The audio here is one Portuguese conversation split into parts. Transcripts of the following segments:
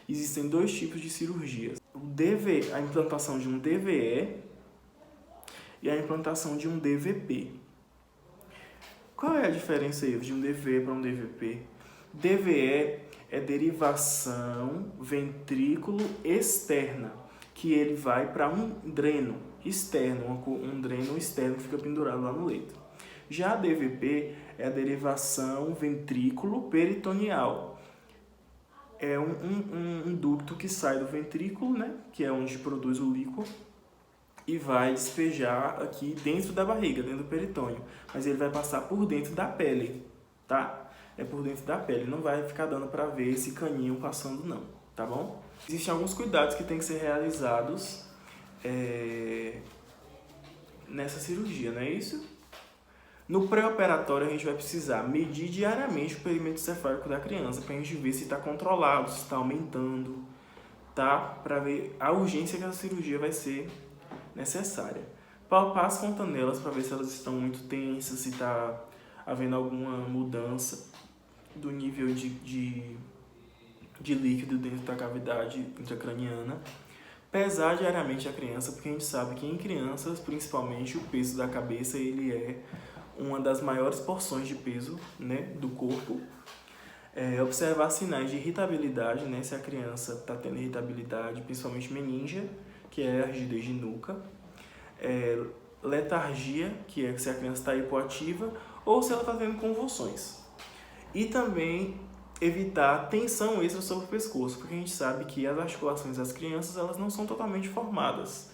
Existem dois tipos de cirurgias. A implantação de um DVE e a implantação de um DVP. Qual é a diferença aí de um DVE para um DVP? DVE é derivação ventrículo externa, que ele vai para um dreno externo, um dreno externo que fica pendurado lá no leito. Já a DVP é a derivação ventrículo peritoneal. É um ducto que sai do ventrículo, né, que é onde produz o líquido, e vai despejar aqui dentro da barriga, dentro do peritônio. Mas ele vai passar por dentro da pele, tá? É por dentro da pele, não vai ficar dando para ver esse caninho passando não, tá bom? Existem alguns cuidados que tem que ser realizados nessa cirurgia, não é isso? No pré-operatório a gente vai precisar medir diariamente o perímetro cefálico da criança para a gente ver se está controlado, se está aumentando, tá? Para ver a urgência que a cirurgia vai ser necessária. Palpar as fontanelas para ver se elas estão muito tensas, se está havendo alguma mudança do nível de líquido dentro da cavidade intracraniana. Pesar diariamente a criança, porque a gente sabe que em crianças, principalmente, o peso da cabeça ele é uma das maiores porções de peso, né, do corpo. Observar sinais de irritabilidade, né, se a criança está tendo irritabilidade, principalmente meningia, que é a rigidez de nuca. Letargia, que é se a criança está hipoativa ou se ela está tendo convulsões. E também evitar tensão extra sobre o pescoço, porque a gente sabe que as articulações das crianças elas não são totalmente formadas,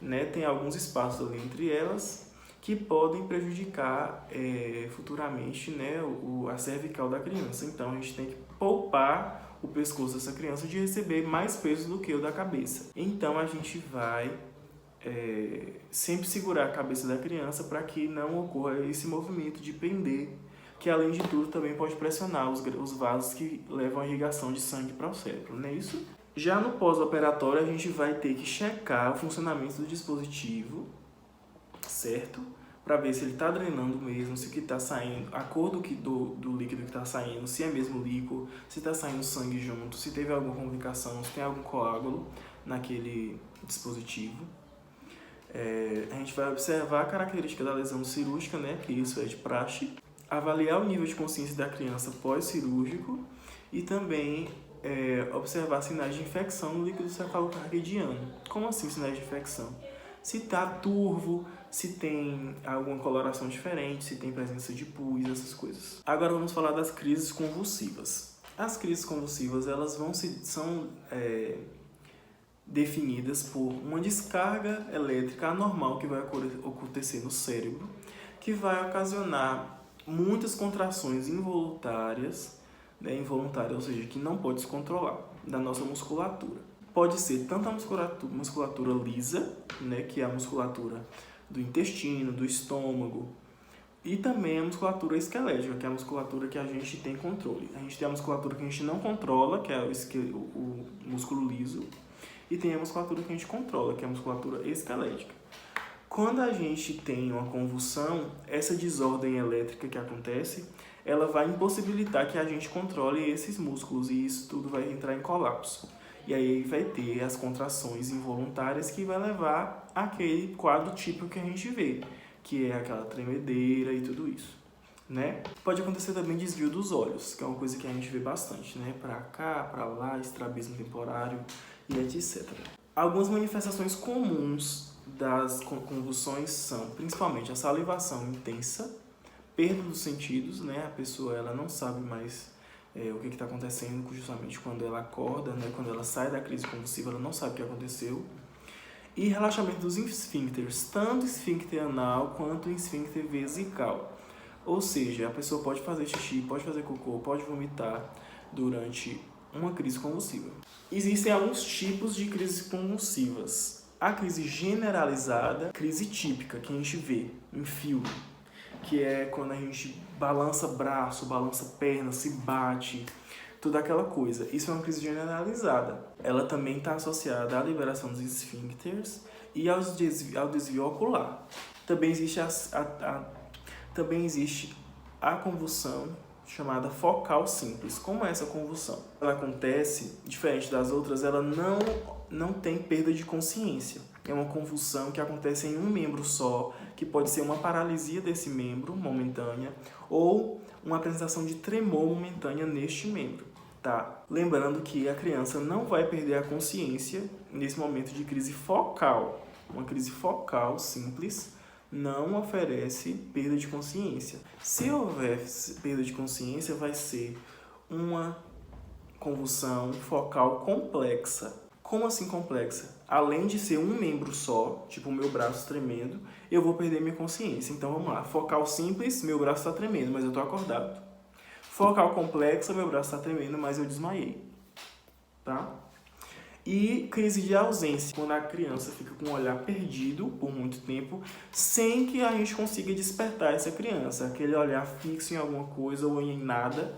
né? Tem alguns espaços ali entre elas que podem prejudicar futuramente, né, a cervical da criança. Então a gente tem que poupar o pescoço dessa criança de receber mais peso do que o da cabeça. Então a gente vai sempre segurar a cabeça da criança para que não ocorra esse movimento de pender, que além de tudo também pode pressionar os vasos que levam a irrigação de sangue para o cérebro, não é isso? Já no pós-operatório a gente vai ter que checar o funcionamento do dispositivo, certo? Para ver se ele está drenando mesmo, se o que está saindo, a cor do líquido que está saindo, se é mesmo líquido, se está saindo sangue junto, se teve alguma complicação, se tem algum coágulo naquele dispositivo. A gente vai observar a característica da lesão cirúrgica, né, que isso é de praxe, avaliar o nível de consciência da criança pós-cirúrgico e também observar sinais de infecção no líquido cefalocardiano. Como assim sinais de infecção? Se está turvo, se tem alguma coloração diferente, se tem presença de pus, essas coisas. Agora vamos falar das crises convulsivas. As crises convulsivas elas são definidas por uma descarga elétrica anormal que vai acontecer no cérebro, que vai ocasionar muitas contrações involuntárias, né, ou seja, que não pode se controlar, da nossa musculatura. Pode ser tanto a musculatura lisa, né, que é a musculatura do intestino, do estômago, e também a musculatura esquelética, que é a musculatura que a gente tem controle. A gente tem a musculatura que a gente não controla, que é o músculo liso, e tem a musculatura que a gente controla, que é a musculatura esquelética. Quando a gente tem uma convulsão, essa desordem elétrica que acontece, ela vai impossibilitar que a gente controle esses músculos e isso tudo vai entrar em colapso. E aí vai ter as contrações involuntárias que vai levar àquele quadro típico que a gente vê, que é aquela tremedeira e tudo isso, né? Pode acontecer também desvio dos olhos, que é uma coisa que a gente vê bastante, né? Pra cá, pra lá, estrabismo temporário e etc. Algumas manifestações comuns das convulsões são, principalmente, a salivação intensa, perda dos sentidos, né? A pessoa ela não sabe mais o que está acontecendo, justamente quando ela acorda, né? Quando ela sai da crise convulsiva, ela não sabe o que aconteceu. E relaxamento dos esfíncteres, tanto esfíncter anal quanto esfíncter vesical. Ou seja, a pessoa pode fazer xixi, pode fazer cocô, pode vomitar durante uma crise convulsiva. Existem alguns tipos de crises convulsivas. A crise generalizada, crise típica, que a gente vê em filme, que é quando a gente balança braço, balança perna, se bate, toda aquela coisa. Isso é uma crise generalizada. Ela também está associada à liberação dos esfíncteres e ao desvio ocular. Também existe a convulsão chamada focal simples. Como é essa convulsão? Ela acontece, diferente das outras, ela não tem perda de consciência. É uma convulsão que acontece em um membro só, que pode ser uma paralisia desse membro momentânea ou uma apresentação de tremor momentânea neste membro, tá? Lembrando que a criança não vai perder a consciência nesse momento de crise focal. Uma crise focal simples não oferece perda de consciência. Se houver perda de consciência, vai ser uma convulsão focal complexa. Como assim complexa? Além de ser um membro só, tipo o meu braço tremendo, eu vou perder minha consciência. Então vamos lá. Focal simples, meu braço está tremendo, mas eu estou acordado. Focal complexa, meu braço está tremendo, mas eu desmaiei. Tá? E crise de ausência, quando a criança fica com o olhar perdido por muito tempo, sem que a gente consiga despertar essa criança. Aquele olhar fixo em alguma coisa ou em nada,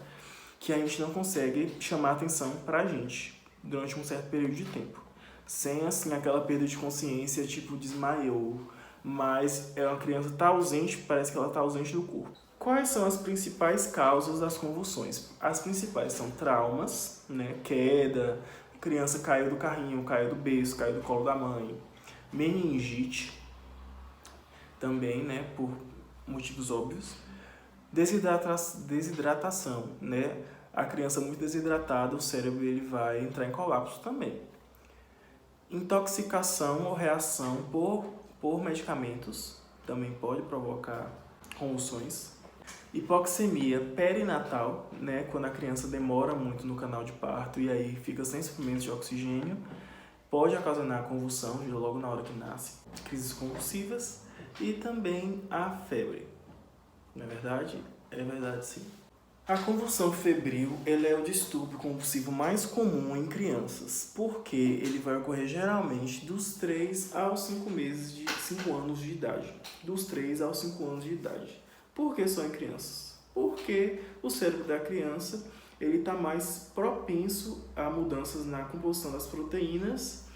que a gente não consegue chamar atenção pra gente durante um certo período de tempo. Sem, assim, aquela perda de consciência, tipo, desmaiou. Mas uma criança tá ausente, parece que ela tá ausente do corpo. Quais são as principais causas das convulsões? As principais são traumas, né? Queda, criança caiu do carrinho, caiu do berço, caiu do colo da mãe. Meningite, também, né? Por motivos óbvios. Desidratação, né? A criança muito desidratada, o cérebro ele vai entrar em colapso também. Intoxicação ou reação por medicamentos também pode provocar convulsões. Hipoxemia perinatal, né, quando a criança demora muito no canal de parto e aí fica sem suprimento de oxigênio, pode ocasionar convulsão logo na hora que nasce. Crises convulsivas e também a febre. Não é verdade? É verdade, sim. A convulsão febril ela é o distúrbio convulsivo mais comum em crianças, porque ele vai ocorrer geralmente dos 3 aos 5 anos de idade. Dos 3 aos 5 anos de idade. Por que só em crianças? Porque o cérebro da criança está mais propenso a mudanças na composição das proteínas,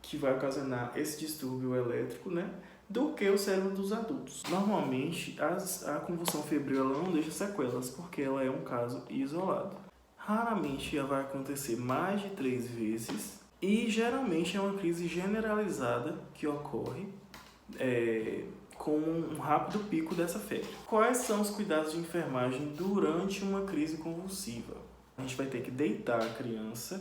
que vai ocasionar esse distúrbio elétrico, né? Do que o cérebro dos adultos. Normalmente, a convulsão febril ela não deixa sequelas, porque ela é um caso isolado. Raramente ela vai acontecer mais de 3 vezes e geralmente é uma crise generalizada que ocorre com um rápido pico dessa febre. Quais são os cuidados de enfermagem durante uma crise convulsiva? A gente vai ter que deitar a criança,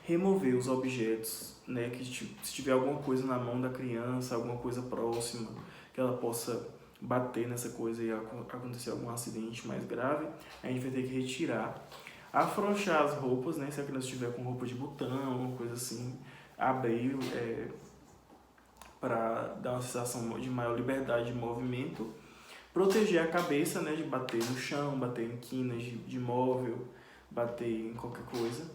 remover os objetos, né, que se tiver alguma coisa na mão da criança, alguma coisa próxima, que ela possa bater nessa coisa e acontecer algum acidente mais grave, a gente vai ter que retirar. Afrouxar as roupas, né, se a criança estiver com roupa de botão, alguma coisa assim, abrir para dar uma sensação de maior liberdade de movimento. Proteger a cabeça, né, de bater no chão, bater em quinas de móvel, bater em qualquer coisa.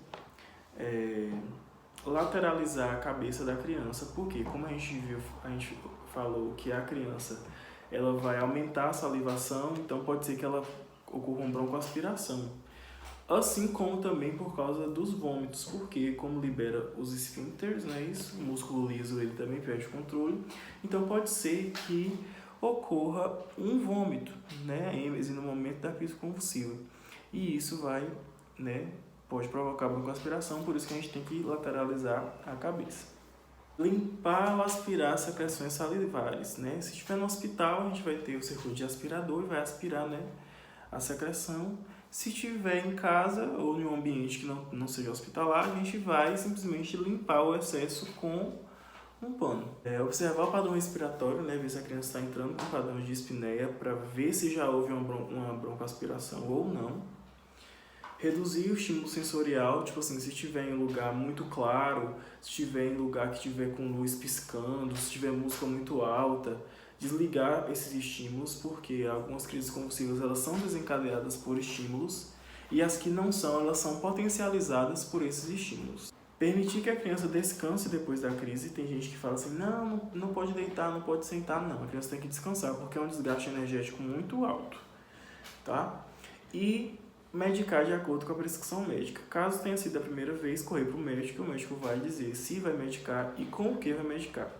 Lateralizar a cabeça da criança, porque como a gente falou que a criança ela vai aumentar a salivação, então pode ser que ela ocorra uma broncoaspiração. Assim como também por causa dos vômitos, porque como libera os esfíncteres, né, isso, o músculo liso ele também perde o controle, então pode ser que ocorra um vômito, né, êmese no momento da crise convulsiva, e isso vai, né, pode provocar broncoaspiração, por isso que a gente tem que lateralizar a cabeça. Limpar ou aspirar secreções salivares, né? Se estiver no hospital, a gente vai ter o circuito de aspirador e vai aspirar, né, a secreção. Se estiver em casa ou em um ambiente que não seja hospitalar, a gente vai simplesmente limpar o excesso com um pano. Observar o padrão respiratório, né, ver se a criança está entrando com padrão de dispneia para ver se já houve uma broncoaspiração ou não. Reduzir o estímulo sensorial, tipo assim, se estiver em lugar muito claro, se estiver em lugar que estiver com luz piscando, se tiver música muito alta, desligar esses estímulos, porque algumas crises convulsivas elas são desencadeadas por estímulos e as que não são, elas são potencializadas por esses estímulos. Permitir que a criança descanse depois da crise. Tem gente que fala assim, não pode deitar, não pode sentar. Não, a criança tem que descansar, porque é um desgaste energético muito alto, tá? E medicar de acordo com a prescrição médica. Caso tenha sido a primeira vez, correr para o médico vai dizer se vai medicar e com o que vai medicar.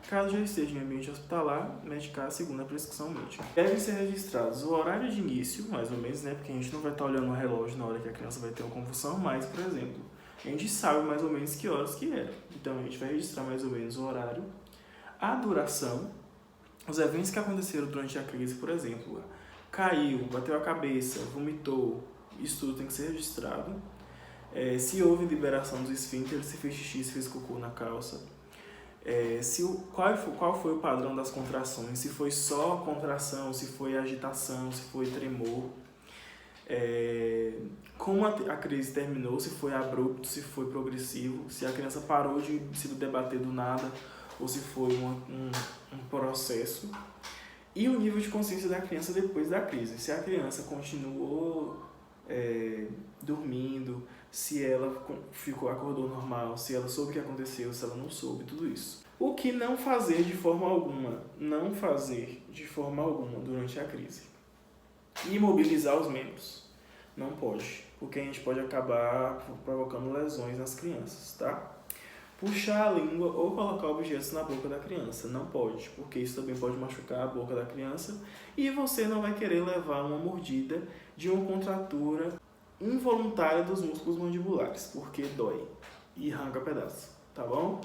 Caso já esteja em ambiente hospitalar, medicar segundo a prescrição médica. Devem ser registrados o horário de início, mais ou menos, né? Porque a gente não vai estar olhando o relógio na hora que a criança vai ter uma convulsão, mas, por exemplo, a gente sabe mais ou menos que horas que era. Então, a gente vai registrar mais ou menos o horário, a duração, os eventos que aconteceram durante a crise, por exemplo, caiu, bateu a cabeça, vomitou, isso tudo tem que ser registrado. Se houve liberação dos esfíncteres, se fez xixi, se fez cocô na calça. Qual foi o padrão das contrações, se foi só contração, se foi agitação, se foi tremor, como a crise terminou, se foi abrupto, se foi progressivo, se a criança parou de se debater do nada ou se foi um processo, e o nível de consciência da criança depois da crise, se a criança continuou dormindo, se ela acordou normal, se ela soube o que aconteceu, se ela não soube, tudo isso. O que não fazer de forma alguma? Não fazer de forma alguma durante a crise. Imobilizar os membros. Não pode, porque a gente pode acabar provocando lesões nas crianças, tá? Puxar a língua ou colocar objetos na boca da criança. Não pode, porque isso também pode machucar a boca da criança e você não vai querer levar uma mordida de uma contratura involuntária dos músculos mandibulares, porque dói e arranca pedaço, tá bom?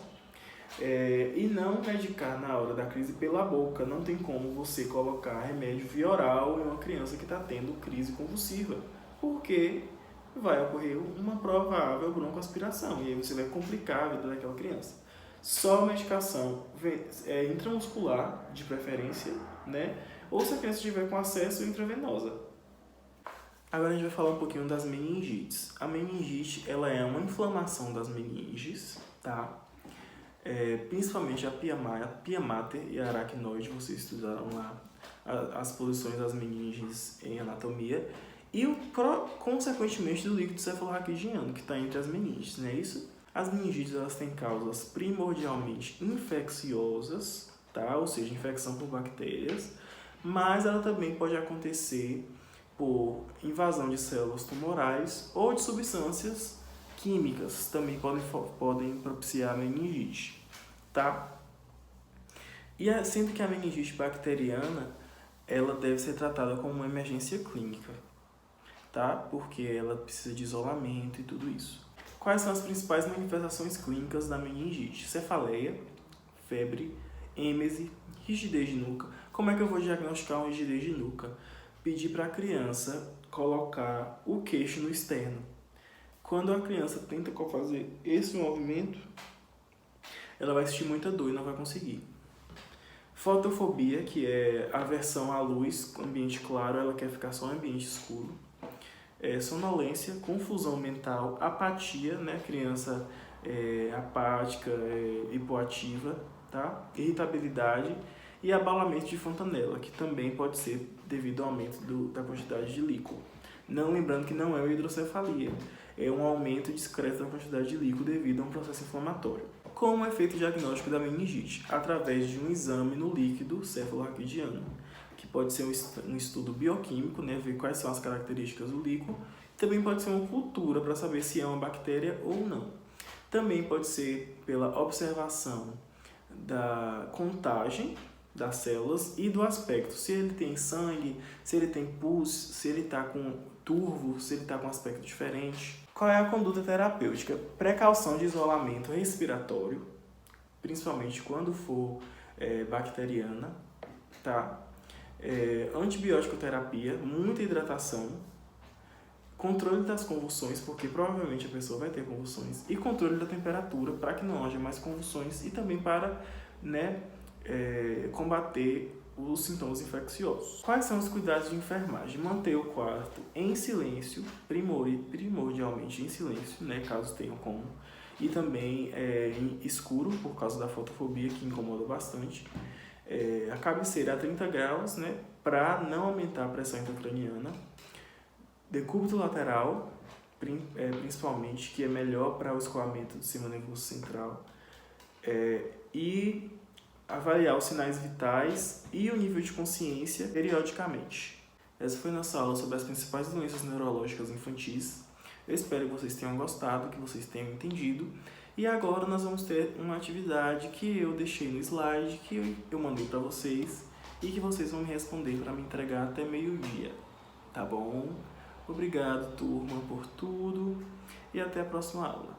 E não medicar na hora da crise pela boca. Não tem como você colocar remédio via oral em uma criança que está tendo crise convulsiva, porque vai ocorrer uma provável broncoaspiração e aí você vai complicar a vida daquela criança. Só medicação intramuscular, de preferência, né? Ou se a criança estiver com acesso, intravenosa. Agora a gente vai falar um pouquinho das meningites. A meningite, ela é uma inflamação das meninges, tá? Principalmente a pia mater e a aracnoide, vocês estudaram lá as posições das meninges em anatomia, e consequentemente do líquido cefalorraquidiano, que está entre as meninges, não é isso? As meningites, elas têm causas primordialmente infecciosas, tá? Ou seja, infecção por bactérias, mas ela também pode acontecer por invasão de células tumorais ou de substâncias químicas, também podem propiciar a meningite, tá? E sendo que a meningite bacteriana, ela deve ser tratada como uma emergência clínica, tá? Porque ela precisa de isolamento e tudo isso. Quais são as principais manifestações clínicas da meningite? Cefaleia, febre, êmese, rigidez de nuca. Como é que eu vou diagnosticar uma rigidez de nuca? Pedir para a criança colocar o queixo no externo. Quando a criança tenta fazer esse movimento, ela vai sentir muita dor e não vai conseguir. Fotofobia, que é aversão à luz, ambiente claro, ela quer ficar só em ambiente escuro. Sonolência, confusão mental, apatia, né? Criança apática, hipoativa, tá? Irritabilidade e abalamento de fontanela, que também pode ser devido ao aumento da quantidade de líquido. Não lembrando que não é uma hidrocefalia, é um aumento discreto da quantidade de líquido devido a um processo inflamatório. Como é feito o diagnóstico da meningite? Através de um exame no líquido cefalorraquidiano, que pode ser um estudo bioquímico, né, ver quais são as características do líquido. Também pode ser uma cultura para saber se é uma bactéria ou não. Também pode ser pela observação da contagem das células e do aspecto, se ele tem sangue, se ele tem pus, se ele está com turvo, se ele está com aspecto diferente. Qual é a conduta terapêutica? Precaução de isolamento respiratório, principalmente quando for bacteriana, tá? Antibiótico terapia, muita hidratação, controle das convulsões, porque provavelmente a pessoa vai ter convulsões, e controle da temperatura para que não haja mais convulsões e também para, né, combater os sintomas infecciosos. Quais são os cuidados de enfermagem? Manter o quarto em silêncio, primordialmente em silêncio, né, caso tenha como, e também em escuro, por causa da fotofobia, que incomoda bastante. A cabeceira a 30 graus, né, para não aumentar a pressão intracraniana. Decúbito lateral, principalmente, que é melhor para o escoamento do sistema nervoso central. E avaliar os sinais vitais e o nível de consciência periodicamente. Essa foi nossa aula sobre as principais doenças neurológicas infantis. Eu espero que vocês tenham gostado, que vocês tenham entendido E agora nós vamos ter uma atividade que eu deixei no slide, que eu mandei para vocês e que vocês vão me responder para me entregar até meio-dia, tá bom? Obrigado, turma, por tudo e até a próxima aula.